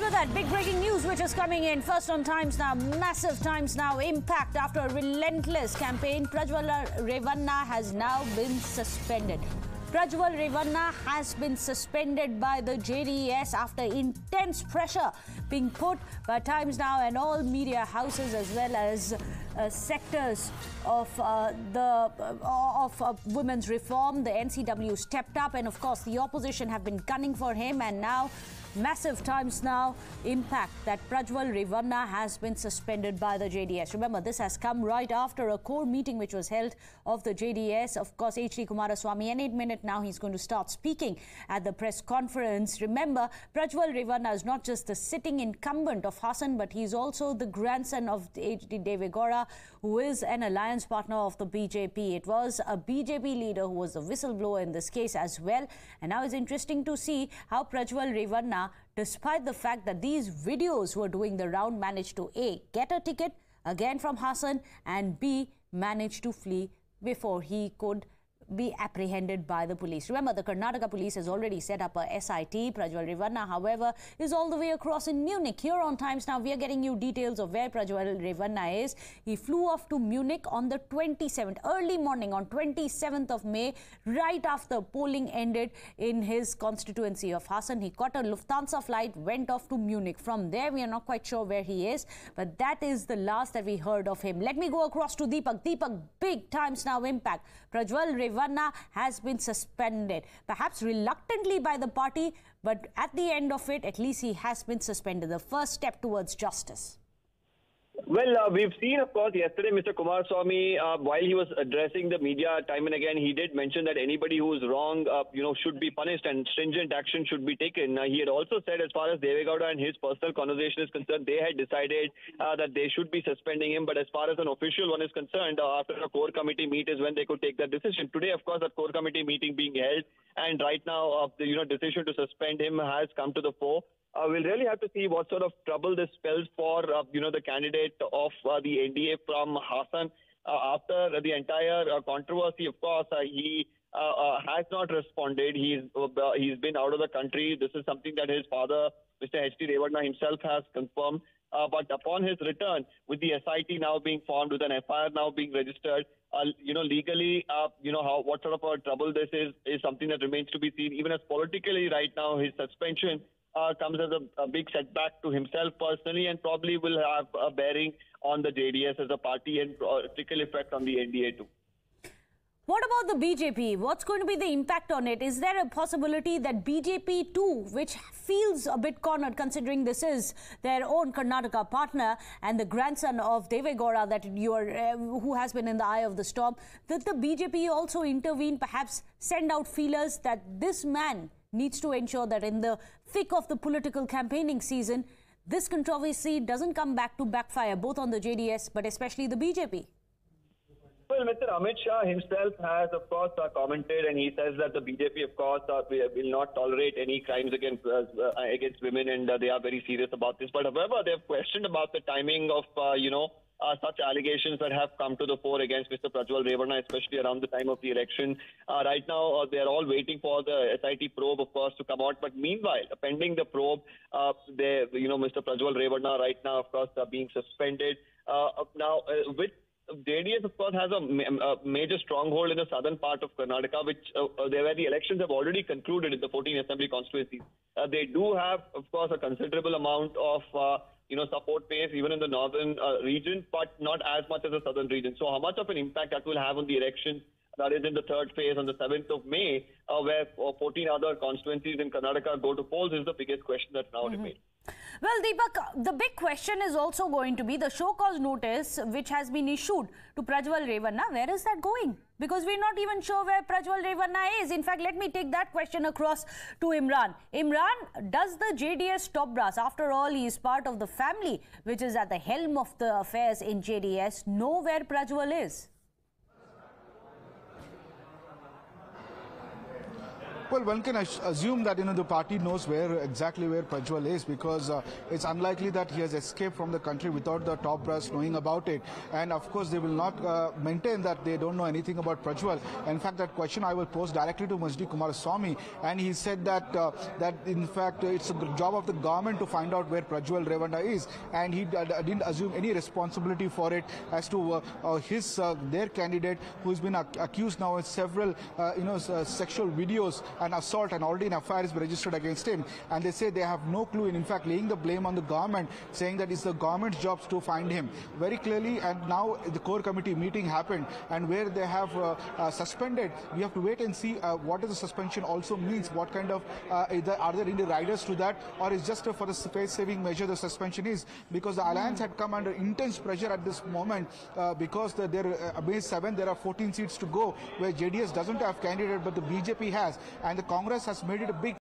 to that, big breaking news which is coming in. First on Times Now, massive Times Now impact after a relentless campaign. Prajwal Revanna has now been suspended. Prajwal Revanna has been suspended by the JDS after intense pressure being put by Times Now and all media houses as well as sectors of women's reform. The NCW stepped up and of course the opposition have been gunning for him, and now massive Times Now impact that Prajwal Revanna has been suspended by the JDS. Remember, this has come right after a core meeting which was held of the JDS. Of course, H.D. Kumaraswamy, any minute now he's going to start speaking at the press conference. Remember, Prajwal Revanna is not just the sitting incumbent of Hassan, but he's also the grandson of H.D. Deve, who is an alliance partner of the BJP. It was a BJP leader who was the whistleblower in this case as well. And now it's interesting to see how Prajwal Revanna, despite the fact that these videos were doing the round, managed to A, get a ticket again from Hassan, and B, managed to flee before he could be apprehended by the police. Remember, the Karnataka police has already set up a SIT. Prajwal Revanna, however, is all the way across in Munich. Here on Times Now, we are getting you details of where Prajwal Revanna is. He flew off to Munich on the 27th, early morning on 27th of May, right after polling ended in his constituency of Hassan. He caught a Lufthansa flight, went off to Munich. From there, we are not quite sure where he is, but that is the last that we heard of him. Let me go across to Deepak. Deepak, big Times Now impact. Prajwal Revanna has been suspended, perhaps reluctantly by the party, but at the end of it, at least he has been suspended. The first step towards justice. Well, we've seen, of course, yesterday Mr. Kumaraswamy, while he was addressing the media time and again, he did mention that anybody who is wrong, should be punished and stringent action should be taken. He had also said, as far as Deve and his personal conversation is concerned, they had decided that they should be suspending him. But as far as an official one is concerned, after a core committee meet is when they could take that decision. Today, of course, that core committee meeting being held, and right now, the decision to suspend him has come to the fore. We'll really have to see what sort of trouble this spells for, the candidate of the NDA from Hassan. After the entire controversy, of course, he has not responded. He's been out of the country. This is something that his father, Mr. H.D. Revanna himself, has confirmed. But upon his return, with the SIT now being formed, with an FIR now being registered, legally, what sort of a trouble this is something that remains to be seen. Even as politically right now, his suspension comes as a big setback to himself personally, and probably will have a bearing on the JDS as a party and trickle effect on the NDA too. What about the BJP? What's going to be the impact on it? Is there a possibility that BJP too, which feels a bit cornered considering this is their own Karnataka partner and the grandson of Deve that who has been in the eye of the storm, that the BJP also intervene, perhaps send out feelers that this man needs to ensure that in the thick of the political campaigning season, this controversy doesn't come back to backfire both on the JDS but especially the BJP? Well, Mr. Amit Shah himself has, of course, commented, and he says that the BJP, of course, will not tolerate any crimes against women, and they are very serious about this. But however, they have questioned about the timing of, such allegations that have come to the fore against Mr. Prajwal Revanna, especially around the time of the election. Right now, they are all waiting for the SIT probe, of course, to come out. But meanwhile, pending the probe, Mr. Prajwal Revanna right now, of course, being suspended. With JDS, of course, has a major stronghold in the southern part of Karnataka, where the elections have already concluded in the 14 assembly constituencies. They do have, of course, a considerable amount of support base even in the northern region, but not as much as the southern region. So how much of an impact that will have on the elections that is in the third phase on the 7th of May, where 14 other constituencies in Karnataka go to polls, is the biggest question that now remains. Well, Deepak, the big question is also going to be the show cause notice which has been issued to Prajwal Revanna. Where is that going? Because we're not even sure where Prajwal Revanna is. In fact, let me take that question across to Imran. Imran, does the JDS top brass, after all, he is part of the family which is at the helm of the affairs in JDS, know where Prajwal is? Well, one can assume that the party knows exactly where Prajwal is, because it's unlikely that he has escaped from the country without the top brass knowing about it. And of course, they will not maintain that they don't know anything about Prajwal. In fact, that question I will pose directly to Majdi Kumaraswamy, and he said that in fact it's a job of the government to find out where Prajwal Revanna is, and he didn't assume any responsibility for it as to their candidate, who's been accused now of several sexual videos and assault, and already an affair is registered against him. And they say they have no clue, in fact laying the blame on the government, saying that it's the government's job to find him very clearly. And now the core committee meeting happened, and where they have suspended, we have to wait and see what the suspension also means. What kind of are there any riders to that, or is just for the space-saving measure the suspension is? Because the alliance had come under intense pressure at this moment, because they're base 7, there are 14 seats to go, where JDS doesn't have candidate but the BJP has, and the Congress has made it a big